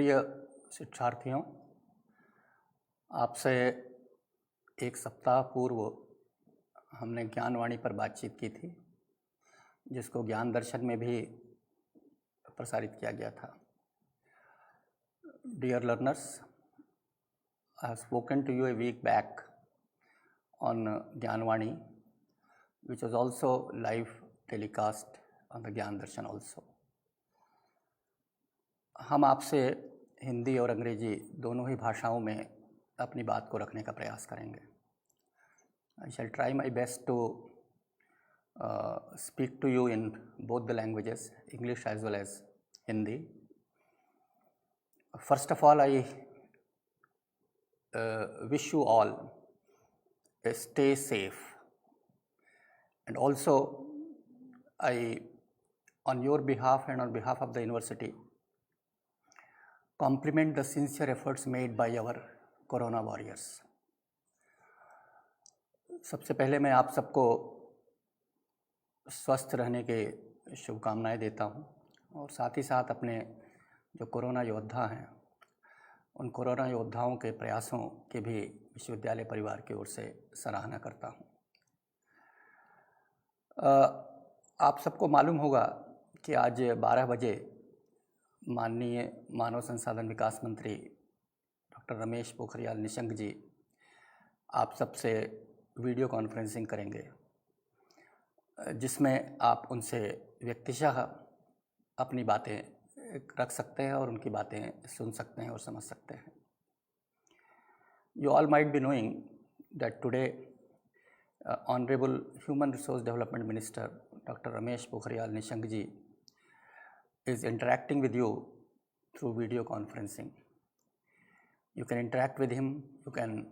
प्रिय शिक्षार्थियों, आपसे एक सप्ताह पूर्व हमने ज्ञानवाणी पर बातचीत की थी, जिसको ज्ञान दर्शन में भी प्रसारित किया गया था। Dear learners, I have spoken to you a week back on Gyanvani, which was also live telecast on the Gyan Darshan also. हम आपसे हिंदी और अंग्रेजी दोनों ही भाषाओं में अपनी बात को रखने का प्रयास करेंगे। I shall try my best to speak to you in both the languages, English as well as Hindi. First of all, I wish you all stay safe, and also I, on your behalf and on behalf of the university, compliment the sincere efforts made by our corona warriors. सबसे पहले मैं आप सबको स्वस्थ रहने के शुभकामनाएं देता हूं, और साथ ही साथ अपने जो कोरोना योद्धा हैं उन कोरोना योद्धाओं के प्रयासों की भी विश्वविद्यालय परिवार की ओर से सराहना करता हूं। आप सबको मालूम होगा कि आज 12 बजे माननीय मानव संसाधन विकास मंत्री डॉक्टर रमेश पोखरियाल निशंक जी आप सबसे वीडियो कॉन्फ्रेंसिंग करेंगे, जिसमें आप उनसे व्यक्तिशः अपनी बातें रख सकते हैं और उनकी बातें सुन सकते हैं और समझ सकते हैं। You all might be knowing that today Honorable Human Resource Development Minister Dr. Ramesh Pokharial Nishank ji is interacting with you through video conferencing. You can interact with him, you can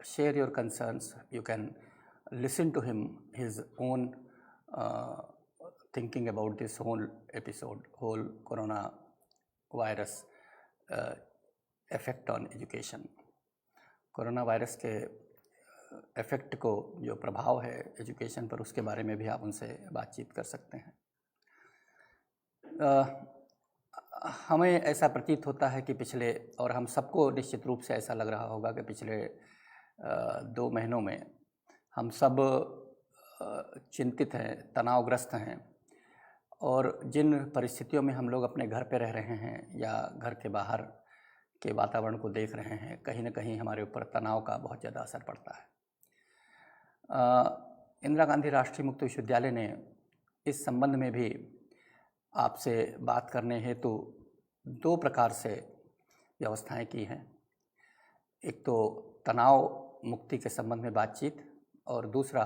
share your concerns, you can listen to him, his own thinking about this whole episode, whole corona virus effect on education. Corona virus के effect को, जो प्रभाव है education पर, उसके बारे में भी आप उनसे बातचीत कर सकते हैं। हमें ऐसा प्रतीत होता है कि पिछले, और हम सबको निश्चित रूप से ऐसा लग रहा होगा कि पिछले 2 महीनों में हम सब चिंतित हैं, तनावग्रस्त हैं, और जिन परिस्थितियों में हम लोग अपने घर पे रह रहे हैं या घर के बाहर के वातावरण को देख रहे हैं, कहीं ना कहीं हमारे ऊपर तनाव का बहुत ज़्यादा असर पड़ता है। इंदिरा गांधी राष्ट्रीय मुक्त विश्वविद्यालय ने इस संबंध में भी आपसे बात करने हेतु 2 प्रकार से व्यवस्थाएं की हैं। एक तो तनाव मुक्ति के संबंध में बातचीत, और दूसरा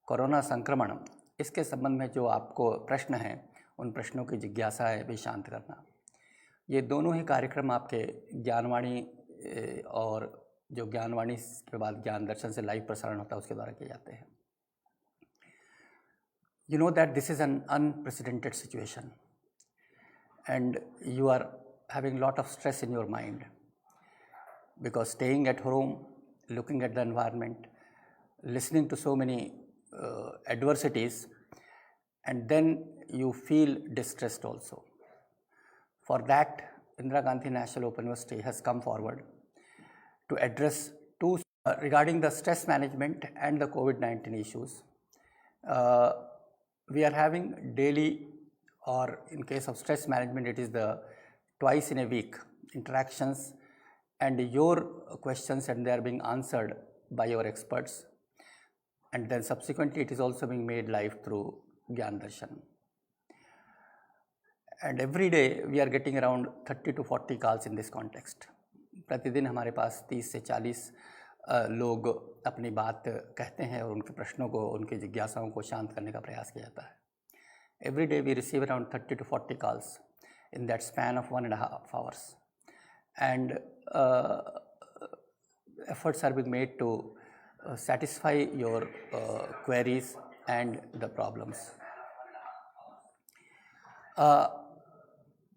कोरोना संक्रमण, इसके संबंध में जो आपको प्रश्न हैं उन प्रश्नों की जिज्ञासाएं भी शांत करना। ये दोनों ही कार्यक्रम आपके ज्ञानवाणी और जो ज्ञानवाणी के बाद ज्ञान दर्शन से लाइव प्रसारण होता है उसके द्वारा किए जाते हैं। You know that this is an unprecedented situation and you are having lot of stress in your mind, because staying at home, looking at the environment, listening to so many adversities, and then you feel distressed also. For that, Indira Gandhi National Open University has come forward to address 2 regarding the stress management and the COVID-19 issues. We are having daily, or in case of stress management, it is the twice in a week interactions and your questions, and they are being answered by your experts, and then subsequently it is also being made live through Gyan Darshan. And every day we are getting around 30 to 40 calls in this context. प्रतिदिन हमारे पास 30 से 40 लोग अपनी बात कहते हैं और उनके प्रश्नों को, उनकी जिज्ञासाओं को शांत करने का प्रयास किया जाता है। Every day we receive around 30 to 40 calls in that span of 1.5 hours, and efforts are being made to satisfy your queries and the problems.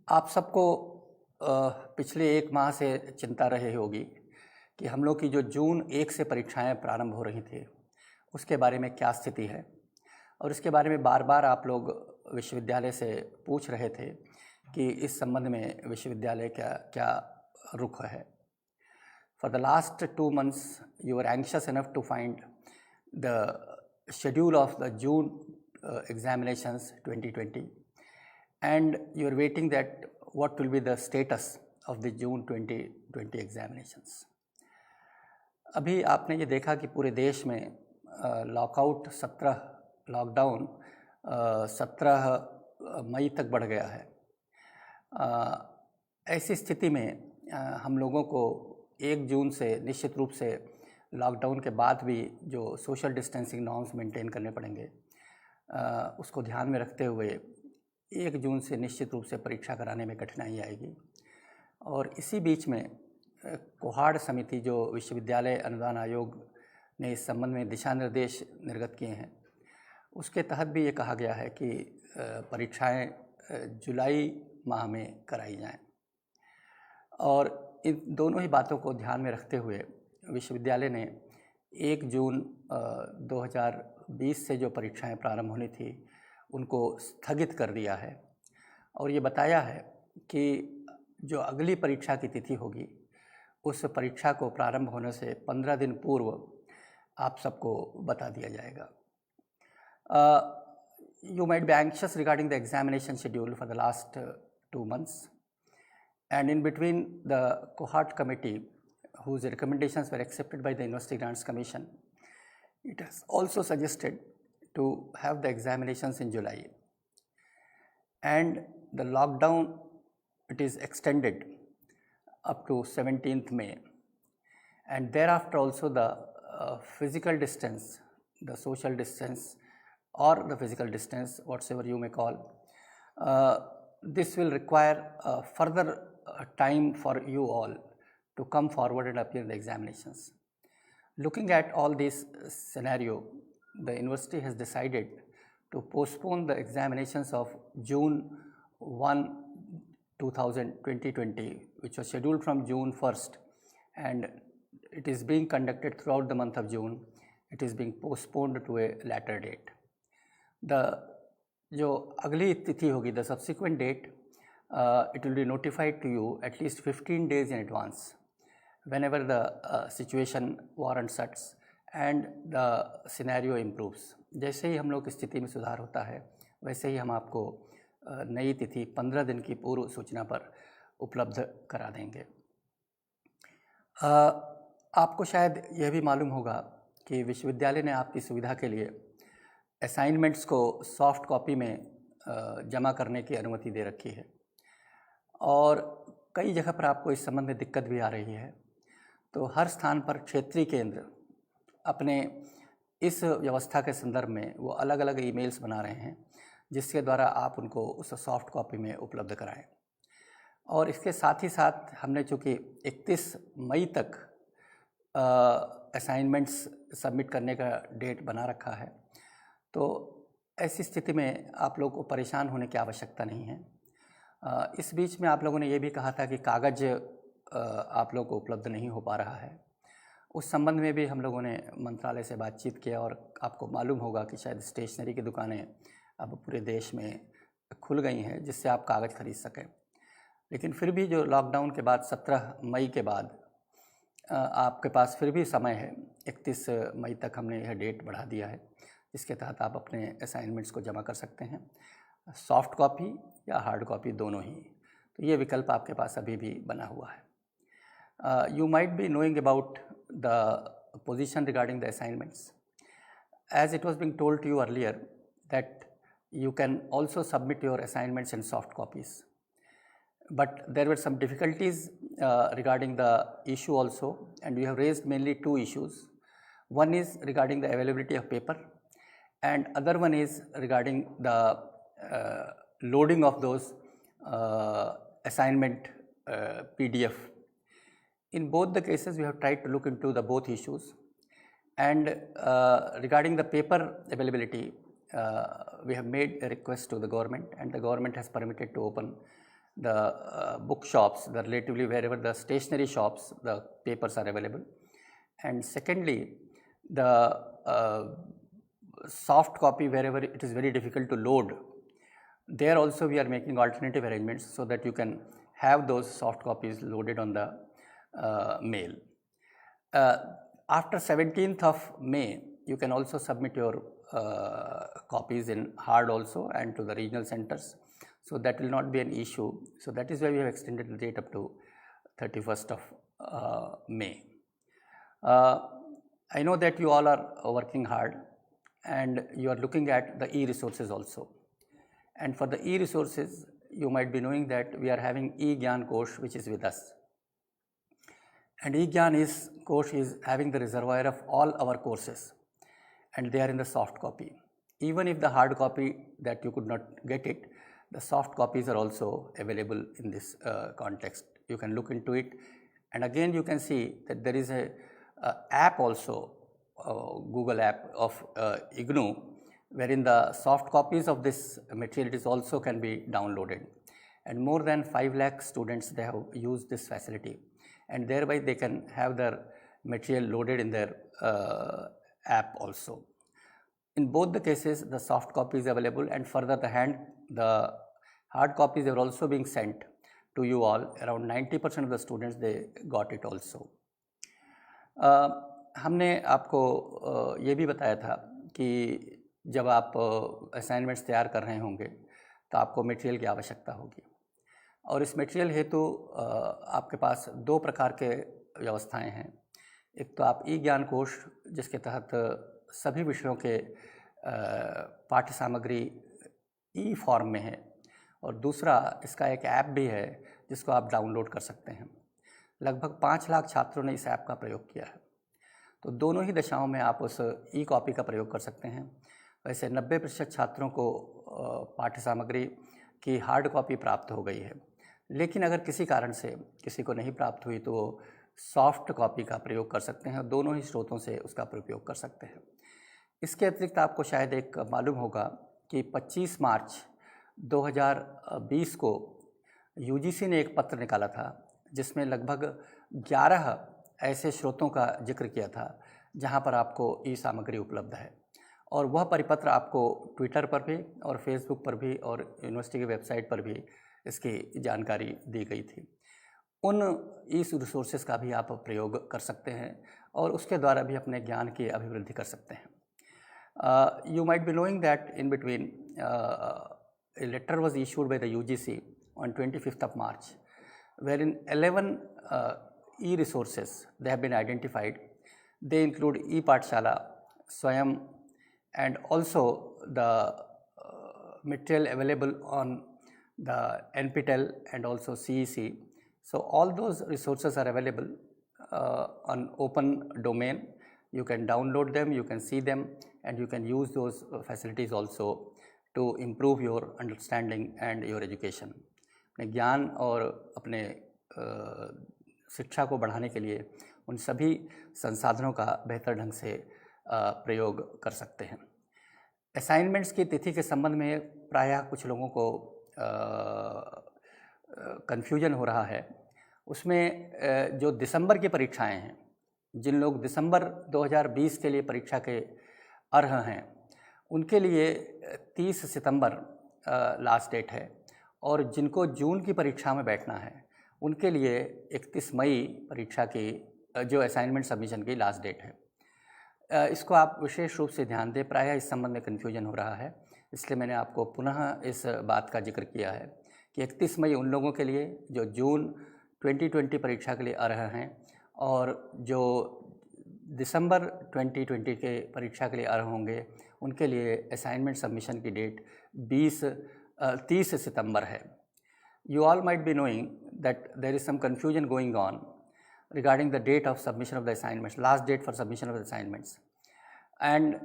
आप सबको पिछले 1 माह से चिंता रही होगी कि हम लोग की जो जून 1 से परीक्षाएं प्रारंभ हो रही थी उसके बारे में क्या स्थिति है, और इसके बारे में बार बार आप लोग विश्वविद्यालय से पूछ रहे थे कि इस संबंध में विश्वविद्यालय क्या क्या रुख है. For the last 2 months, you were anxious enough to find the schedule of the June examinations 2020, and you are waiting that what will be the status of the June 2020 examinations. अभी आपने ये देखा कि पूरे देश में लॉकआउट 17 मई तक बढ़ गया है. ऐसी स्थिति में हम लोगों को 1 जून से निश्चित रूप से लॉकडाउन के बाद भी जो सोशल डिस्टेंसिंग नॉर्म्स मेंटेन करने पड़ेंगे, उसको ध्यान में रखते हुए 1 जून से निश्चित रूप से परीक्षा कराने में कठिनाई आएगी. और इसी बीच में कोहाड़ समिति जो विश्वविद्यालय अनुदान आयोग ने इस संबंध में दिशा निर्देश निर्गत किए हैं, उसके तहत भी ये कहा गया है कि परीक्षाएं जुलाई माह में कराई जाएं. और इन दोनों ही बातों को ध्यान में रखते हुए विश्वविद्यालय ने 1 जून 2020 से जो परीक्षाएं प्रारंभ होनी थी उनको स्थगित कर दिया है. और ये बताया है कि जो अगली परीक्षा की तिथि होगी उस परीक्षा को प्रारंभ होने से 15 दिन पूर्व आप सबको बता दिया जाएगा. You might be anxious regarding the examination schedule for the last 2 months, and in between the cohort committee, whose recommendations were accepted by the University Grants Commission, it has also suggested to have the examinations in July, and the lockdown, it is extended up to 17th May, and thereafter also the physical distance, the social distance or the physical distance, whatsoever you may call, this will require further time for you all to come forward and appear in the examinations. Looking at all this scenario, the university has decided to postpone the examinations of June 1, 2020, which was scheduled from June 1st, and it is being conducted throughout the month of June. It is being postponed to a later date. जो अगली तिथि होगी, the subsequent date, it will be notified to you at least 15 days in advance whenever the situation warrants such and the scenario improves. जैसे ही हम लोग की स्थिति में सुधार होता है वैसे ही हम आपको नई तिथि 15 दिन की पूर्व सूचना पर उपलब्ध करा देंगे. आपको शायद यह भी मालूम होगा कि विश्वविद्यालय ने आपकी सुविधा के लिए असाइनमेंट्स को सॉफ्ट कॉपी में जमा करने की अनुमति दे रखी है, और कई जगह पर आपको इस संबंध में दिक्कत भी आ रही है. तो हर स्थान पर क्षेत्रीय केंद्र अपने इस व्यवस्था के संदर्भ में वो अलग अलग ईमेल्स बना रहे हैं जिसके द्वारा आप उनको उस सॉफ्ट कॉपी में उपलब्ध कराएं. और इसके साथ ही साथ हमने चूँकि 31 मई तक असाइनमेंट्स सबमिट करने का डेट बना रखा है, तो ऐसी स्थिति में आप लोगों को परेशान होने की आवश्यकता नहीं है. इस बीच में आप लोगों ने ये भी कहा था कि कागज़ आप लोगों को उपलब्ध नहीं हो पा रहा है. उस संबंध में भी हम लोगों ने मंत्रालय से बातचीत किया, और आपको मालूम होगा कि शायद स्टेशनरी की दुकानें अब पूरे देश में खुल गई हैं जिससे आप कागज़ खरीद सकें. लेकिन फिर भी जो लॉकडाउन के बाद 17 मई के बाद आपके पास फिर भी समय है. 31 मई तक हमने यह डेट बढ़ा दिया है जिसके तहत आप अपने असाइनमेंट्स को जमा कर सकते हैं, सॉफ्ट कॉपी या हार्ड कॉपी दोनों ही. तो ये विकल्प आपके पास अभी भी बना हुआ है. You might be knowing about the position regarding the assignments. As it was being told to you earlier that you can also submit your assignments in soft copies. But there were some difficulties regarding the issue also, and we have raised mainly 2 issues. One is regarding the availability of paper, and other one is regarding the loading of those assignment PDF. In both the cases, we have tried to look into the both issues, and regarding the paper availability, we have made a request to the government, and the government has permitted to open the bookshops, the relatively wherever the stationery shops, the papers are available. And secondly, the soft copy wherever it is very difficult to load, there also we are making alternative arrangements so that you can have those soft copies loaded on the mail. After 17th of May, you can also submit your copies in hard also and to the regional centers. So that will not be an issue. So that is why we have extended the date up to 31st of May. I know that you all are working hard and you are looking at the e-resources also. And for the e-resources, you might be knowing that we are having eGyan Kosh, which is with us. And eGyan Kosh is having the reservoir of all our courses, and they are in the soft copy. Even if the hard copy that you could not get it, the soft copies are also available in this context. You can look into it, and again you can see that there is a app also, Google app of IGNOU, wherein the soft copies of this material also can be downloaded. And more than 5 lakh students, they have used this facility, and thereby they can have their material loaded in their app also. In both the cases, the soft copy is available, and further the hard copies are also being sent to you all. Around 90% of the students, they got it also. हमने आपको ये भी बताया था कि जब आप assignments तैयार कर रहे होंगे तो आपको मटेरियल की आवश्यकता होगी, और इस मटेरियल हेतु आपके पास 2 प्रकार के व्यवस्थाएं हैं। एक तो आप ई-ज्ञान कोश, जिसके तहत सभी विषयों के पाठ्य सामग्री ई फॉर्म में है, और दूसरा इसका एक ऐप भी है जिसको आप डाउनलोड कर सकते हैं। लगभग 5 लाख छात्रों ने इस ऐप का प्रयोग किया है, तो दोनों ही दशाओं में आप उस ई कॉपी का प्रयोग कर सकते हैं। वैसे 90% छात्रों को पाठ्य सामग्री की हार्ड कॉपी प्राप्त हो गई है, लेकिन अगर किसी कारण से किसी को नहीं प्राप्त हुई तो वो सॉफ्ट कॉपी का प्रयोग कर सकते हैं, और दोनों ही स्रोतों से उसका प्रयोग कर सकते हैं। इसके अतिरिक्त आपको शायद एक मालूम होगा कि 25 मार्च 2020 को यूजीसी ने एक पत्र निकाला था जिसमें लगभग 11 ऐसे स्रोतों का जिक्र किया था जहां पर आपको ई सामग्री उपलब्ध है, और वह परिपत्र आपको ट्विटर पर भी और फेसबुक पर भी और यूनिवर्सिटी की वेबसाइट पर भी इसकी जानकारी दी गई थी। उन ई रिसोर्सेज का भी आप प्रयोग कर सकते हैं और उसके द्वारा भी अपने ज्ञान की अभिवृद्धि कर सकते हैं। You might be knowing that in between a letter was issued by the UGC on 25th of March, wherein 11 e-resources they have been identified. They include e-Pathshala, Swayam, and also the material available on the NPTEL and also CEC. So all those resources are available on open domain. You can download them, you can see them, and you can use those facilities also to improve your understanding and your education. अपने ज्ञान और अपने शिक्षा को बढ़ाने के लिए उन सभी संसाधनों का बेहतर ढंग से प्रयोग कर सकते हैं। असाइनमेंट्स की तिथि के संबंध में प्रायः कुछ लोगों को कन्फ्यूजन हो रहा है। उसमें जो दिसंबर की परीक्षाएं हैं, जिन लोग दिसंबर 2020 के लिए परीक्षा के अर्ह हैं, उनके लिए 30 सितंबर लास्ट डेट है, और जिनको जून की परीक्षा में बैठना है उनके लिए 31 मई परीक्षा की जो असाइनमेंट सबमिशन की लास्ट डेट है। इसको आप विशेष रूप से ध्यान दें, प्रायः इस संबंध में कन्फ्यूजन हो रहा है, इसलिए मैंने आपको पुनः इस बात का जिक्र किया है कि 31 मई उन लोगों के लिए जो जून 2020 परीक्षा के लिए अर्ह हैं, और जो दिसंबर 2020 के परीक्षा के लिए अर्ह होंगे उनके लिए असाइनमेंट सबमिशन की डेट 30 सितंबर है। You all might be knowing that there is some confusion going on regarding the date of submission of the assignments, last date for submission of the assignments. And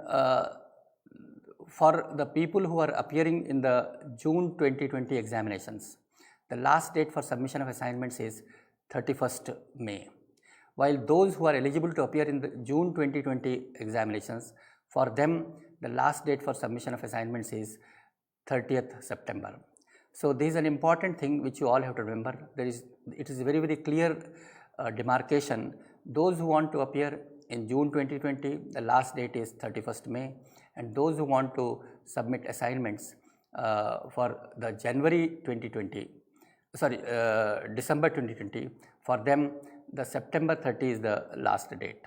for the people who are appearing in the June 2020 examinations, the last date for submission of assignments is 31st May. While those who are eligible to appear in the June 2020 examinations, for them the last date for submission of assignments is 30th September. So this is an important thing which you all have to remember. It is very, very clear demarcation. Those who want to appear in June 2020, the last date is 31st May, and those who want to submit assignments for the December 2020. For them, the September 30 is the last date.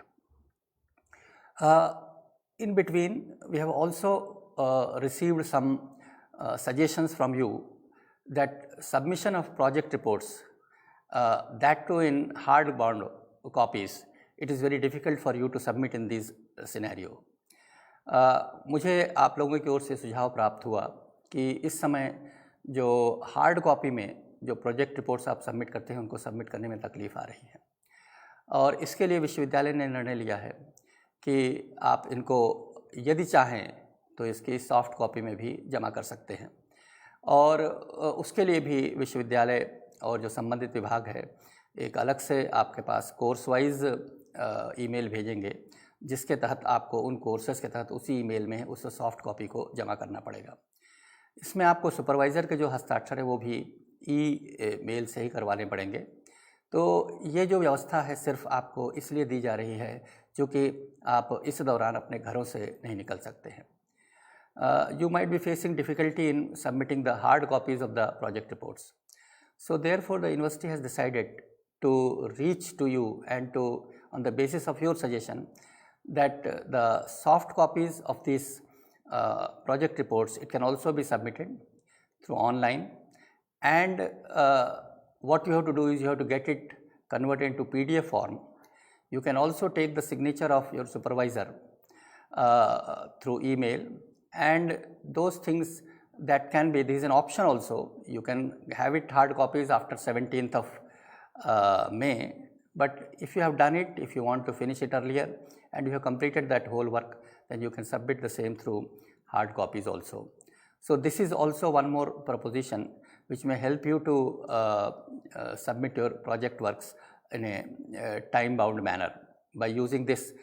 In between, we have also received some suggestions from you that submission of project reports, that too in hardbound copies, it is very difficult for you to submit in this scenario. मुझे आप लोगों की ओर से सुझाव प्राप्त हुआ कि इस समय जो हार्ड कॉपी में जो प्रोजेक्ट रिपोर्ट्स आप सबमिट करते हैं उनको सबमिट करने में तकलीफ़ आ रही है, और इसके लिए विश्वविद्यालय ने निर्णय लिया है कि आप इनको यदि चाहें तो इसकी सॉफ्ट कॉपी में भी जमा कर सकते हैं, और उसके लिए भी विश्वविद्यालय और जो संबंधित विभाग है एक अलग से आपके पास कोर्स वाइज ईमेल भेजेंगे, जिसके तहत आपको उन कोर्सेज़ के तहत उसी ईमेल में उस सॉफ्ट कॉपी को जमा करना पड़ेगा। इसमें आपको सुपरवाइज़र के जो हस्ताक्षर है वो भी मेल से ही करवाने पड़ेंगे। तो ये जो व्यवस्था है सिर्फ आपको इसलिए दी जा रही है क्योंकि आप इस दौरान अपने घरों से नहीं निकल सकते हैं। You might be facing difficulty in submitting the hard copies of the project reports. So therefore, the university has decided to reach to you and to, on the basis of your suggestion, that the soft copies of these project reports, it can also be submitted through online, and what you have to do is you have to get it converted into PDF form. You can also take the signature of your supervisor through email, and those things that can be, there is an option also, you can have it hard copies after 17th of May, but if you have done it, if you want to finish it earlier and you have completed that whole work, then you can submit the same through hard copies also. So this is also one more proposition which may help you to submit your project works in a time bound manner by using this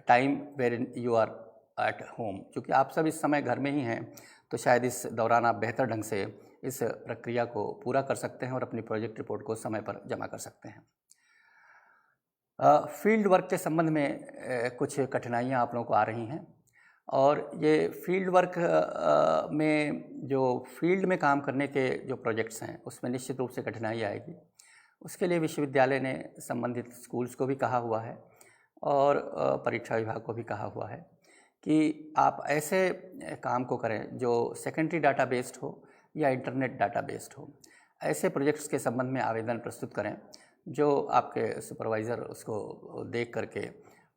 time wherein you are at home. क्योंकि आप सब इस समय घर में ही हैं, तो शायद इस दौरान आप बेहतर ढंग से इस प्रक्रिया को पूरा कर सकते हैं और अपनी प्रोजेक्ट रिपोर्ट को समय पर जमा कर सकते हैं। फील्ड वर्क के संबंध में कुछ कठिनाइयाँ आप लोगों को आ रही हैं, और ये फील्ड वर्क में जो फील्ड में काम करने के जो प्रोजेक्ट्स हैं उसमें निश्चित रूप से कठिनाई आएगी। उसके लिए विश्वविद्यालय ने संबंधित स्कूल्स को भी कहा हुआ है और परीक्षा विभाग को भी कहा हुआ है कि आप ऐसे काम को करें जो सेकेंडरी डाटा बेस्ड हो या इंटरनेट डाटा बेस्ड हो। ऐसे प्रोजेक्ट्स के संबंध में आवेदन प्रस्तुत करें जो आपके सुपरवाइज़र उसको देख करके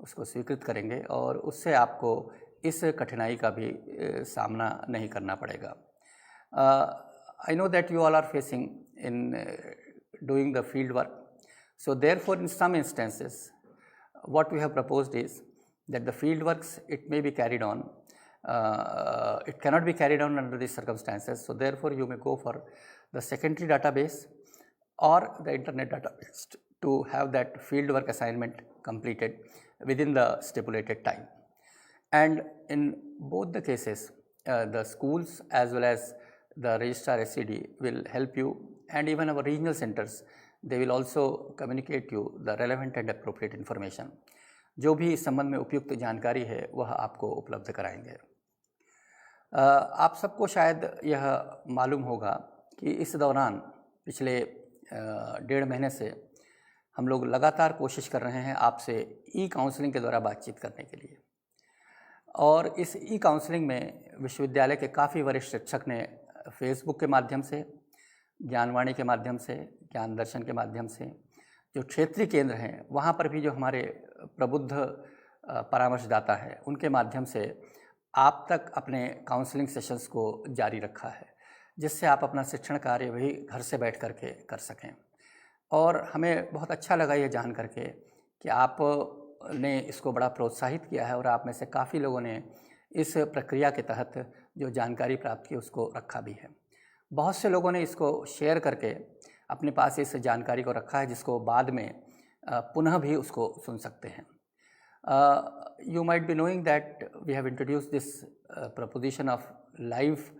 उसको स्वीकृत करेंगे, और उससे आपको इस कठिनाई का भी सामना नहीं करना पड़ेगा। I know that you all are facing in doing the field work. So therefore, in some instances, what we have proposed is that the field works, it may be carried on, it cannot be carried on under these circumstances. So therefore, you may go for the secondary database or the internet database to have that field work assignment completed within the stipulated time. And in both the cases, the schools as well as the registrar SCD will help you, and even our regional centers, they will also communicate you the relevant and appropriate information. जो भी इस संबंध में उपयुक्त जानकारी है वह आपको उपलब्ध कराएंगे। आप सबको शायद यह मालूम होगा कि इस दौरान पिछले 1.5 महीने से हम लोग लगातार कोशिश कर रहे हैं आपसे ई-काउंसलिंग के द्वारा बातचीत करने के लिए, और इस ई-काउंसलिंग में विश्वविद्यालय के काफ़ी वरिष्ठ शिक्षक ने फेसबुक के माध्यम से, ज्ञानवाणी के माध्यम से, ज्ञान दर्शन के माध्यम से, जो क्षेत्रीय केंद्र हैं वहाँ पर भी जो हमारे प्रबुद्ध परामर्शदाता हैं उनके माध्यम से आप तक अपने काउंसलिंग सेशंस को जारी रखा है, जिससे आप अपना शिक्षण कार्य भी घर से बैठ कर के कर सकें। और हमें बहुत अच्छा लगा ये जान करके कि आपने इसको बड़ा प्रोत्साहित किया है, और आप में से काफ़ी लोगों ने इस प्रक्रिया के तहत जो जानकारी प्राप्त की उसको रखा भी है। बहुत से लोगों ने इसको शेयर करके अपने पास इस जानकारी को रखा है, जिसको बाद में पुनः भी उसको सुन सकते हैं। You might be knowing that we have introduced this proposition of live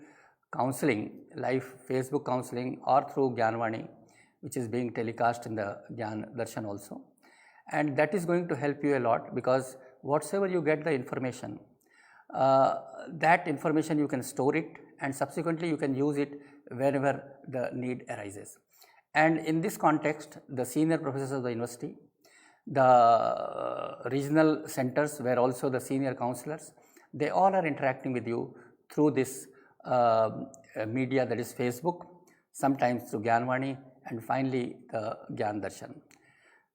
counseling, live Facebook counseling, or through Gyanvani, which is being telecast in the Gyan Darshan also, and that is going to help you a lot, because whatsoever you get the information, that information you can store it and subsequently you can use it wherever the need arises. And in this context, the senior professors of the university, the regional centers where also the senior counselors, they all are interacting with you through this media, that is Facebook, sometimes through Gyanvani, and finally the Gyan Darshan.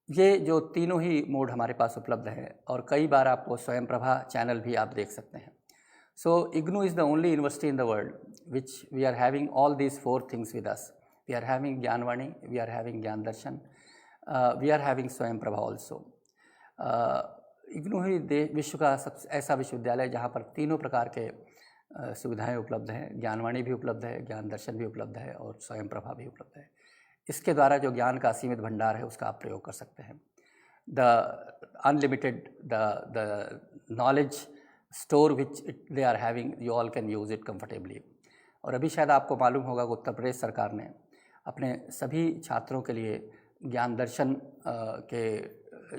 ये जो तीनों ही mode हमारे पास उपलब्ध है, और कई बार आपको स्वयं प्रभा चैनल भी आप देख सकते हैं. So IGNOU is the only university in the world which we are having all these 4 things with us. We are having Gyanvani, we are having Gyan Darshan, we are having स्वयं Prabha also. IGNOU ही विश्व का ऐसा विश्वविद्यालय जहाँ पर तीनों प्रकार के सुविधाएं उपलब्ध हैं. ज्ञानवाणी भी उपलब्ध है, ज्ञान दर्शन भी उपलब्ध है, और स्वयं प्रभा भी उपलब्ध है. इसके द्वारा जो ज्ञान का असीमित भंडार है उसका आप प्रयोग कर सकते हैं. The unlimited the knowledge store which they are having, you all can use it comfortably. और अभी शायद आपको मालूम होगा कि उत्तर प्रदेश सरकार ने अपने सभी छात्रों के लिए ज्ञान दर्शन के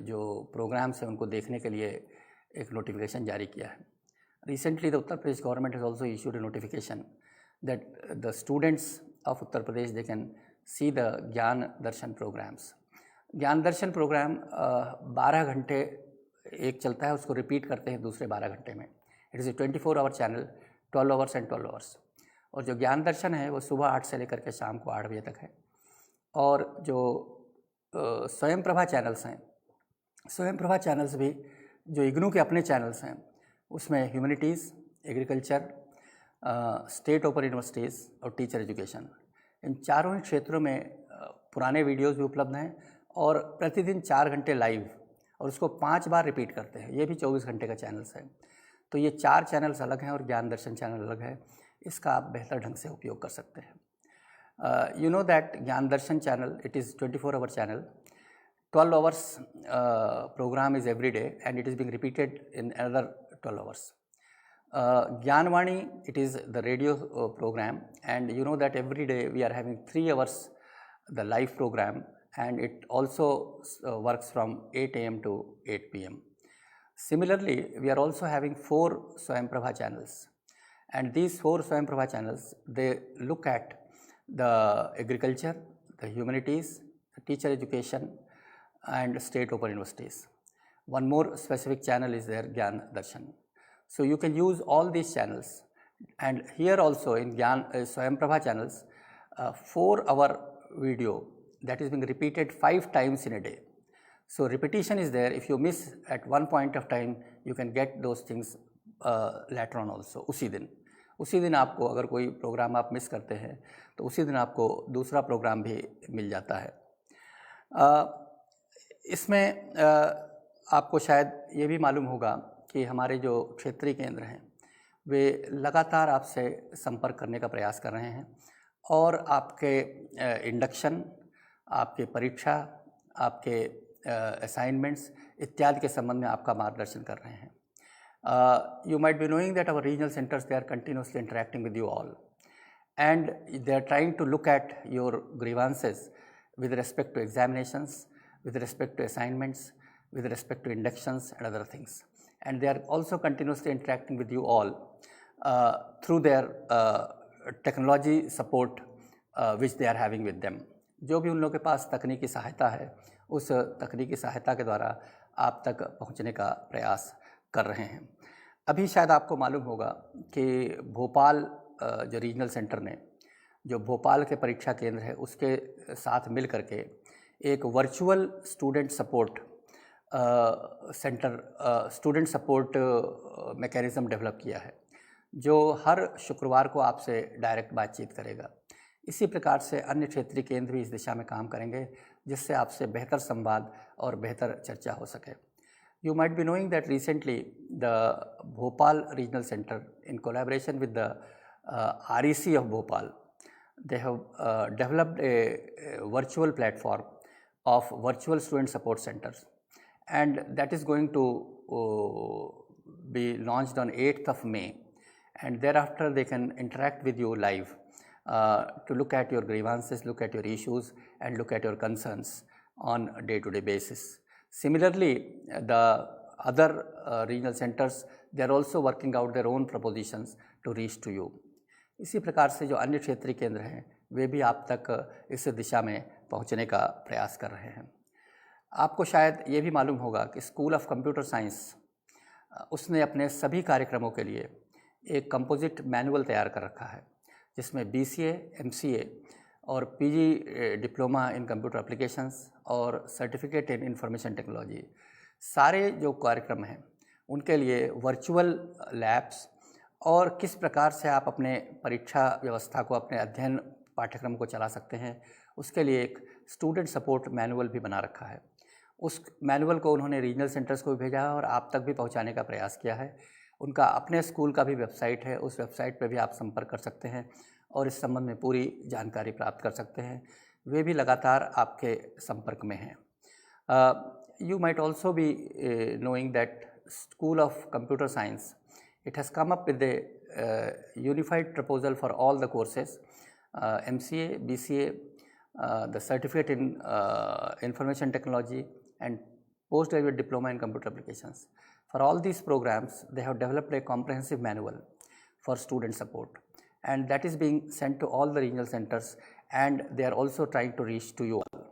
जो प्रोग्राम्स हैं उनको देखने के लिए एक नोटिफिकेशन जारी किया है. Recently, the Uttar Pradesh government has also issued a notification that the students of Uttar Pradesh, they can see the Gyan Darshan programs. Gyan Darshan program 12 घंटे एक चलता है, उसको रिपीट करते हैं दूसरे 12 घंटे में. It is a 24-hour channel, 12 hours and 12 hours. और जो ज्ञान दर्शन है वो सुबह 8 से लेकर के शाम को 8 बजे तक है. और जो स्वयं प्रभा चैनल्स हैं, स्वयं प्रभा चैनल्स भी जो इग्नू के अपने चैनल्स हैं, उसमें humanities, agriculture, state open universities और टीचर एजुकेशन, इन चारों ही क्षेत्रों में पुराने वीडियोस भी उपलब्ध हैं, और प्रतिदिन 4 घंटे लाइव, और उसको 5 बार रिपीट करते हैं. ये भी 24 घंटे का चैनल्स है. तो ये 4 चैनल्स अलग हैं और ज्ञान दर्शन चैनल अलग है. इसका आप बेहतर ढंग से उपयोग कर सकते हैं. You know that Gyan Darshan channel, it is 24-hour channel. 12 hours program is every day, and it is being repeated in another 12 hours. Gyanvani, it is the radio program, and you know that every day we are having 3 hours the live program, and it also works from 8 AM to 8 PM. Similarly, we are also having 4 Swayam Prabha channels, and these 4 Swayam Prabha channels, they look at the agriculture, the humanities, the teacher education, and state open universities. One more specific channel is there, Gyan Darshan. So you can use all these channels, and here also in Gyan Swayam Prabha channels, 4-hour video that is being repeated 5 times in a day. So repetition is there. If you miss at one point of time, you can get those things later on also. उसी दिन आपको अगर कोई programme आप miss करते हैं तो उसी दिन आपको दूसरा प्रोग्राम भी मिल जाता है. इसमें आपको शायद ये भी मालूम होगा कि हमारे जो क्षेत्रीय केंद्र हैं वे लगातार आपसे संपर्क करने का प्रयास कर रहे हैं, और आपके इंडक्शन, आपके परीक्षा, आपके असाइनमेंट्स इत्यादि के संबंध में आपका मार्गदर्शन कर रहे हैं. You might be knowing that our regional centers, they are continuously interacting with you all, and they are trying to look at your grievances with respect to examinations, with respect to assignments, with respect to inductions and other things. And they are also continuously interacting with you all through their technology support which they are having with them. जो भी उन लोगों के पास तकनीकी सहायता है, उस तकनीकी सहायता के द्वारा आप तक पहुंचने का प्रयास कर रहे हैं. अभी शायद आपको मालूम होगा कि भोपाल जो रीजनल सेंटर ने, जो भोपाल के परीक्षा केंद्र है, उसके साथ मिल करके एक virtual student support centre, student support mechanism develop किया है, जो हर शुक्रवार को आपसे डायरेक्ट बातचीत करेगा. इसी प्रकार से अन्य क्षेत्रीय केंद्र भी इस दिशा में काम करेंगे, जिससे आपसे बेहतर संवाद और बेहतर चर्चा हो सके. You might be knowing that recently the Bhopal Regional Center, in collaboration with the REC of Bhopal, they have developed a virtual platform of virtual student support centers, and that is going to be launched on 8th of May, and thereafter they can interact with you live to look at your grievances, look at your issues, and look at your concerns on a day-to-day basis. Similarly, the other regional centers, they are also working out their own propositions to reach to you. इसी प्रकार से जो अन्य क्षेत्रीय केंद्र हैं वे भी आप तक इस दिशा में पहुंचने का प्रयास कर रहे हैं। आपको शायद ये भी मालूम होगा कि स्कूल ऑफ कंप्यूटर साइंस उसने अपने सभी कार्यक्रमों के लिए एक कंपोजिट मैनुअल तैयार कर रखा है, जिसमें BCA, MCA और PG diploma in computer applications और सर्टिफिकेट इन इंफॉर्मेशन टेक्नोलॉजी, सारे जो कार्यक्रम हैं उनके लिए वर्चुअल लैब्स और किस प्रकार से आप अपने परीक्षा व्यवस्था को, अपने अध्ययन पाठ्यक्रम को चला सकते हैं, उसके लिए एक स्टूडेंट सपोर्ट मैनुअल भी बना रखा है। उस मैनुअल को उन्होंने रीजनल सेंटर्स को भी भेजा है और आप तक भी पहुंचाने का प्रयास किया है। उनका अपने स्कूल का भी वेबसाइट है, उस वेबसाइट पर भी आप संपर्क कर सकते हैं और इस संबंध में पूरी जानकारी प्राप्त कर सकते हैं। वे भी लगातार आपके संपर्क में हैं। You might also be knowing that school of computer science, it has come up with a unified proposal for all the courses, MCA, BCA, the certificate in information technology and postgraduate diploma in computer applications. For all these programs, they have developed a comprehensive manual for student support, and that is being sent to all the regional centers, and they are also trying to reach to you all.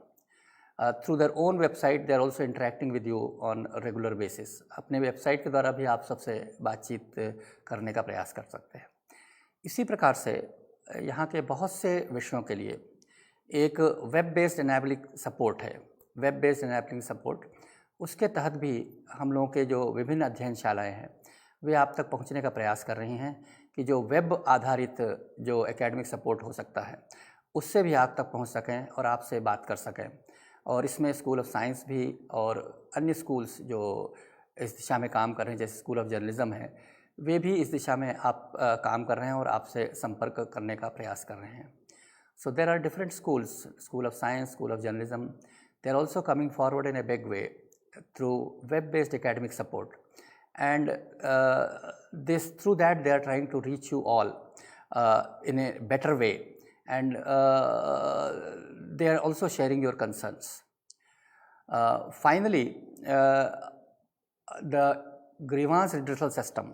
Through their own website, they are also interacting with you on a regular basis. अपने website के द्वारा भी आप सबसे बातचीत करने का प्रयास कर सकते हैं। इसी प्रकार से यहाँ के बहुत से विषयों के लिए एक वेब बेस्ड एनेबलिंग सपोर्ट है, वेब बेस्ड एनेबलिंग सपोर्ट। उसके तहत भी हम लोगों के जो विभिन्न अध्ययनशालाएँ हैं वे आप तक पहुँचने का प्रयास कर रही हैं कि जो वेब आधारित जो एकेडमिक सपोर्ट हो सकता है उससे भी आप तक पहुँच सकें और आपसे बात कर सकें। और इसमें स्कूल ऑफ साइंस भी और अन्य स्कूल्स जो इस दिशा में काम कर रहे हैं, जैसे स्कूल ऑफ जर्नलिज्म है, वे भी इस दिशा में आप काम कर रहे हैं और आपसे संपर्क करने का प्रयास कर रहे हैं। So there are different schools, school of science, school of journalism, they are also coming forward in a big way through web based academic support, and this through that they are trying to reach you all in a better way, and they are also sharing your concerns. Finally, the grievance redressal system.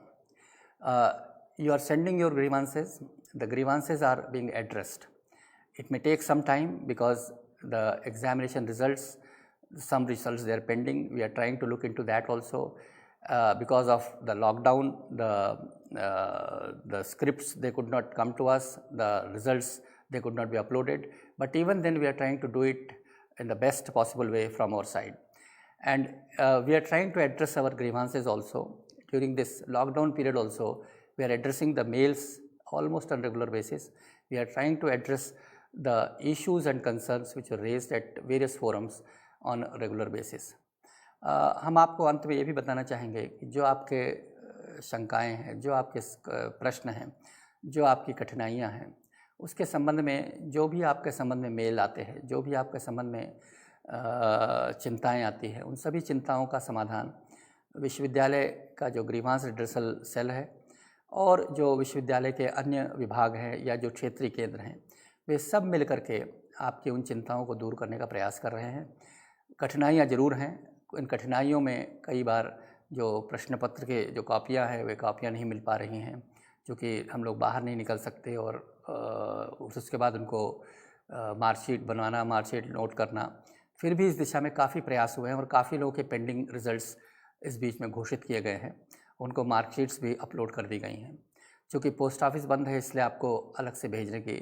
You are sending your grievances. The grievances are being addressed. It may take some time because the examination results, some results they are pending. We are trying to look into that also. Because of the lockdown, the scripts they could not come to us, the results they could not be uploaded, but even then we are trying to do it in the best possible way from our side, and we are trying to address our grievances also. During this lockdown period also, we are addressing the mails almost on regular basis. We are trying to address the issues and concerns which are raised at various forums on a regular basis. हम आपको अंत में ये भी बताना चाहेंगे कि जो आपके शंकाएं हैं, जो आपके प्रश्न हैं, जो आपकी कठिनाइयां हैं, उसके संबंध में जो भी आपके संबंध में मेल आते हैं, जो भी आपके संबंध में चिंताएं आती हैं, उन सभी चिंताओं का समाधान विश्वविद्यालय का जो ग्रीवांस रिड्रेसल सेल है और जो विश्वविद्यालय के अन्य विभाग हैं या जो क्षेत्रीय केंद्र हैं, वे सब मिल करके आपकी उन चिंताओं को दूर करने का प्रयास कर रहे हैं। कठिनाइयाँ ज़रूर हैं, इन कठिनाइयों में कई बार जो प्रश्न पत्र के जो कॉपियाँ हैं वे कॉपियाँ नहीं मिल पा रही हैं, क्योंकि हम लोग बाहर नहीं निकल सकते, और उसके बाद उनको मार्कशीट बनवाना, मार्कशीट नोट करना। फिर भी इस दिशा में काफ़ी प्रयास हुए हैं और काफ़ी लोगों के पेंडिंग रिजल्ट्स इस बीच में घोषित किए गए हैं, उनको मार्कशीट्स भी अपलोड कर दी गई हैं। चूँकि पोस्ट ऑफिस बंद है इसलिए आपको अलग से भेजने की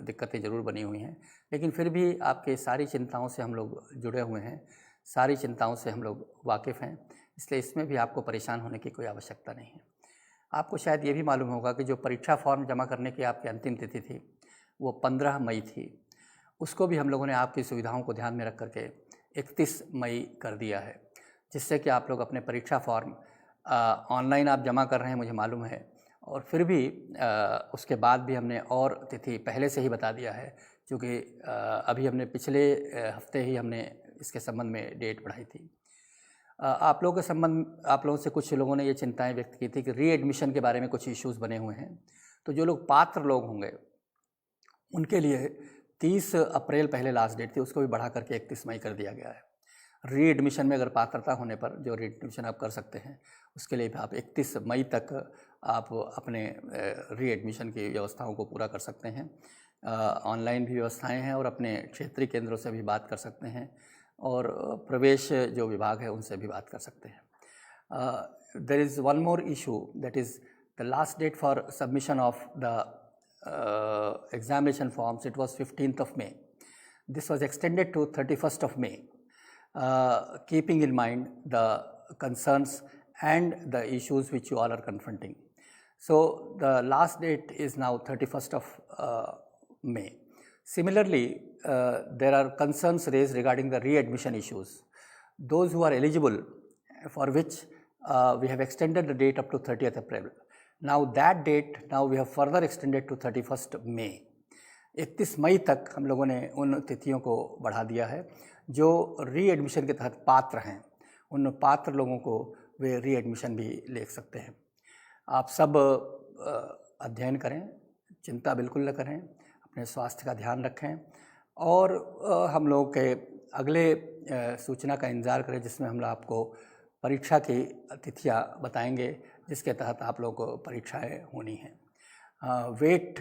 दिक्कतें ज़रूर बनी हुई हैं, लेकिन फिर भी आपके सारी चिंताओं से हम लोग जुड़े हुए हैं, सारी चिंताओं से हम लोग वाकिफ़ हैं, इसलिए इसमें भी आपको परेशान होने की कोई आवश्यकता नहीं है। आपको शायद ये भी मालूम होगा कि जो परीक्षा फॉर्म जमा करने की आपकी अंतिम तिथि थी वो 15 मई थी, उसको भी हम लोगों ने आपकी सुविधाओं को ध्यान में रख करके 31 मई कर दिया है, जिससे कि आप लोग अपने परीक्षा फॉर्म ऑनलाइन आप जमा कर रहे हैं, मुझे मालूम है, और फिर भी उसके बाद भी हमने और तिथि पहले से ही बता दिया है, क्योंकि अभी हमने पिछले हफ्ते ही हमने इसके संबंध में डेट बढ़ाई थी। आप लोगों से कुछ लोगों ने ये चिंताएं व्यक्त की थी कि रीएडमिशन के बारे में कुछ इश्यूज़ बने हुए हैं, तो जो लोग पात्र लोग होंगे उनके लिए 30 अप्रैल पहले लास्ट डेट थी, उसको भी बढ़ा करके 31 मई कर दिया गया है। रीएडमिशन में अगर पात्रता होने पर जो रीएडमिशन आप कर सकते हैं, उसके लिए भी आप 31 मई तक आप अपने रीएडमिशन की व्यवस्थाओं को पूरा कर सकते हैं। ऑनलाइन भी व्यवस्थाएं हैं और अपने क्षेत्रीय केंद्रों से भी बात कर सकते हैं और प्रवेश जो विभाग है उनसे भी बात कर सकते हैं। There is one more issue, that is the last date for submission of the examination forms. It was 15th of May. This was extended to 31st of May, keeping in mind the concerns and the issues which you all are confronting. So the last date is now 31st of May. Similarly, there are concerns raised regarding the readmission issues. Those who are eligible, for which we have extended the date up to 30th April. Now that date, now we have further extended to 31st May. 31 मई तक हम लोगों ने उन तिथियों को बढ़ा दिया है जो रीएडमिशन के तहत पात्र हैं। उन पात्र लोगों को वे रीएडमिशन भी ले सकते हैं। आप सब अध्ययन करें, चिंता बिल्कुल न करें, अपने स्वास्थ्य का ध्यान रखें और हम लोग के अगले सूचना का इंतज़ार करें जिसमें हम आपको परीक्षा की तिथियां बताएंगे जिसके तहत आप लोगों को परीक्षाएं होनी हैं। Wait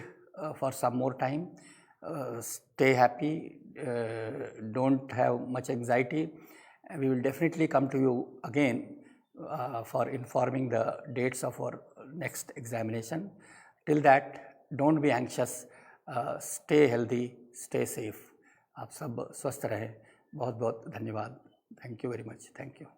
for some more time, stay happy, don't have much anxiety. We will definitely come to you again for informing the dates of our next examination. Till that, don't be anxious, stay healthy, stay safe. आप सब स्वस्थ रहें। बहुत बहुत धन्यवाद। Thank you very much. Thank you.